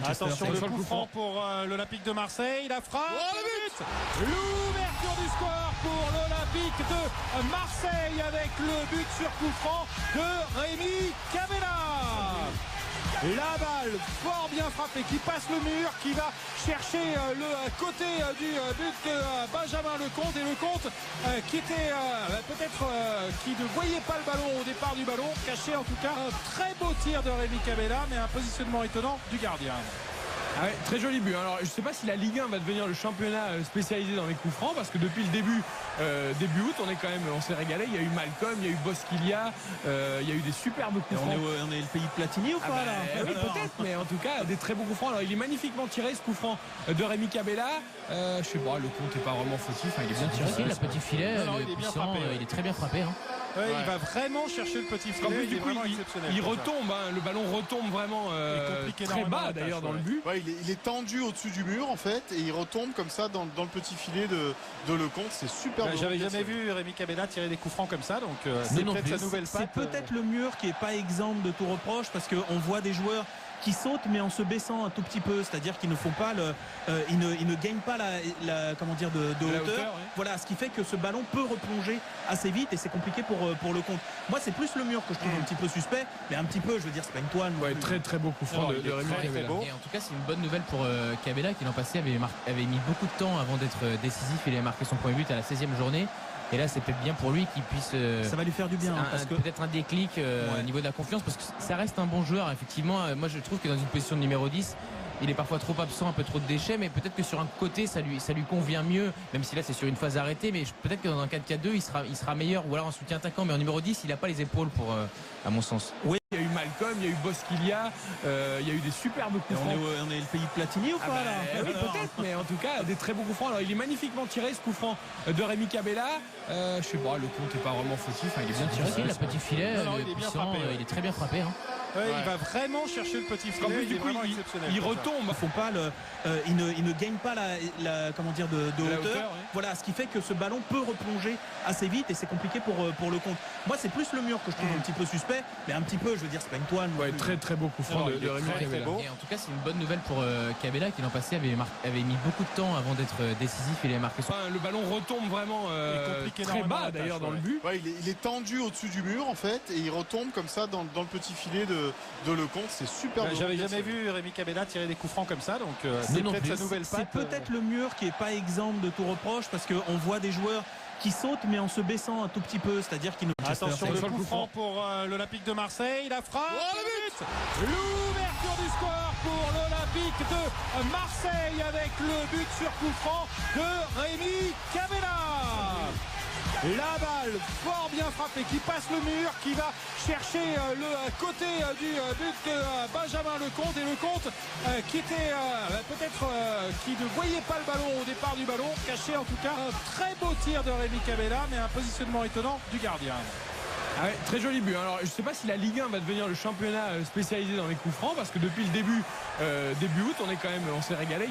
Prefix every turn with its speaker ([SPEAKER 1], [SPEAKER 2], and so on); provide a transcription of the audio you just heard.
[SPEAKER 1] Attention, le coup franc pour l'Olympique de Marseille. La frappe.
[SPEAKER 2] Oh, le but.
[SPEAKER 1] L'ouverture du score pour l'Olympique de Marseille avec le but sur coup franc de Rémi Cavella. La balle fort bien frappée qui passe le mur, qui va chercher le côté du but de Benjamin Lecomte, et Lecomte qui était peut-être qui ne voyait pas le ballon au départ du ballon, caché en tout cas. Un très beau tir de Rémi Cavella, mais un positionnement étonnant du gardien.
[SPEAKER 3] Ah ouais, très joli but. Alors je ne sais pas si la Ligue 1 va devenir le championnat spécialisé dans les coups francs, parce que depuis le début août, on s'est régalé. Il y a eu Malcolm, il y a eu Bosquilia, il y a eu des superbes coups francs.
[SPEAKER 2] On est le pays de Platini ou pas là?
[SPEAKER 3] Oui, peut-être, mais en tout cas des très beaux coups francs. Alors il est magnifiquement tiré, ce coup franc de Rémi Cavella. Je sais pas, Lecomte n'est pas vraiment fautif, hein, il est bien tiré.
[SPEAKER 4] Il a petit filet,
[SPEAKER 1] Non, il est bien frappé,
[SPEAKER 4] il est très bien frappé.
[SPEAKER 1] Ouais, il va vraiment chercher le petit filet.
[SPEAKER 3] En plus,
[SPEAKER 1] Il est
[SPEAKER 3] du coup,
[SPEAKER 1] vraiment exceptionnel.
[SPEAKER 3] il retombe, le ballon retombe vraiment très bas d'ailleurs dans le but.
[SPEAKER 2] Ouais, il est tendu au-dessus du mur en fait, et il retombe comme ça dans le petit filet de Lecomte. C'est super.
[SPEAKER 1] J'avais jamais vu Rémi Cavella tirer des coups francs comme ça, donc c'est peut-être sa nouvelle patte.
[SPEAKER 5] C'est peut-être le mur qui est pas exempt de tout reproche, parce qu'on voit des joueurs qui sautent mais en se baissant un tout petit peu, c'est-à-dire qu'ils ne font pas ils ne gagnent pas comment dire de hauteur.
[SPEAKER 3] Ouais.
[SPEAKER 5] Voilà, ce qui fait que ce ballon peut replonger assez vite, et c'est compliqué pour Lecomte. Moi, c'est plus le mur que je trouve un petit peu suspect, mais un petit peu, je veux dire, c'est pas une toile.
[SPEAKER 3] Ouais, très très beau coup franc de Rémi Cavella.
[SPEAKER 4] Et en tout cas, c'est une bonne nouvelle pour Cavella, qui l'an passé avait mis beaucoup de temps avant d'être décisif. Il avait marqué son premier but à la 16e journée. Et là, c'est peut-être bien pour lui qu'il puisse.
[SPEAKER 5] Ça va lui faire du bien. Parce que
[SPEAKER 4] peut-être un déclic au niveau de la confiance, parce que ça reste un bon joueur. Effectivement, moi je trouve que dans une position de numéro 10, il est parfois trop absent, un peu trop de déchets, mais peut-être que sur un côté ça lui convient mieux, même si là c'est sur une phase arrêtée, mais peut-être que dans un 4-4-2 il sera meilleur, ou alors en soutien attaquant, mais en numéro 10 il n'a pas les épaules pour, à mon sens.
[SPEAKER 3] Oui, il y a eu Malcolm, il y a eu Bosquilia, il y a eu des superbes coups francs.
[SPEAKER 2] On est le pays de Platini ou pas là?
[SPEAKER 3] Oui, peut-être, mais en tout cas des très beaux coups francs. Alors il est magnifiquement tiré, ce coup franc de Rémi Cavella. Je sais pas, Lecomte n'est pas vraiment fautif, hein, il est bien tiré.
[SPEAKER 4] Il a petit filet,
[SPEAKER 1] il est bien frappé.
[SPEAKER 4] il est très bien frappé.
[SPEAKER 1] Ouais, il va vraiment chercher le petit filet.
[SPEAKER 3] En plus,
[SPEAKER 1] Il
[SPEAKER 3] du
[SPEAKER 1] est
[SPEAKER 3] coup,
[SPEAKER 1] vraiment exceptionnel.
[SPEAKER 3] il retombe.
[SPEAKER 5] ils font pas ils ne gagnent pas comment dire de hauteur.
[SPEAKER 3] Ouais.
[SPEAKER 5] Voilà, ce qui fait que ce ballon peut replonger assez vite, et c'est compliqué pour Lecomte. Moi, c'est plus le mur que je trouve un petit peu suspect, mais un petit peu, je veux dire, c'est pas une toile.
[SPEAKER 3] Ouais, très très beau coup franc de Rémi Cavella.
[SPEAKER 4] Et en tout cas, c'est une bonne nouvelle pour Cavella, qui l'an passé avait mis beaucoup de temps avant d'être décisif. Il avait marqué son.
[SPEAKER 3] Le ballon retombe vraiment très bas d'ailleurs dans le but.
[SPEAKER 2] Ouais, il est tendu au-dessus du mur en fait, et il retombe comme ça dans le petit filet de Lecomte. C'est super.
[SPEAKER 1] J'avais jamais vu Rémi Cavella tirer des coups francs comme ça, donc c'est peut-être sa nouvelle patte.
[SPEAKER 5] C'est peut-être le mur qui est pas exempt de tout reproche, parce qu'on voit des joueurs qui sautent mais en se baissant un tout petit peu, c'est-à-dire qu'ils ne.
[SPEAKER 1] Attention, le coup franc pour l'Olympique de Marseille. La frappe.
[SPEAKER 2] Oh, le but.
[SPEAKER 1] L'ouverture du score pour l'Olympique de Marseille avec le but sur coup franc de Rémi Cavella. La balle fort bien frappée qui passe le mur, qui va chercher le côté du but de Benjamin Lecomte, et Lecomte qui était peut-être qui ne voyait pas le ballon au départ du ballon, caché en tout cas. Un très beau tir de Rémi Cavella, mais un positionnement étonnant du gardien.
[SPEAKER 3] Ah ouais, très joli but. Alors je ne sais pas si la Ligue 1 va devenir le championnat spécialisé dans les coups francs, parce que depuis le début août, on s'est régalé.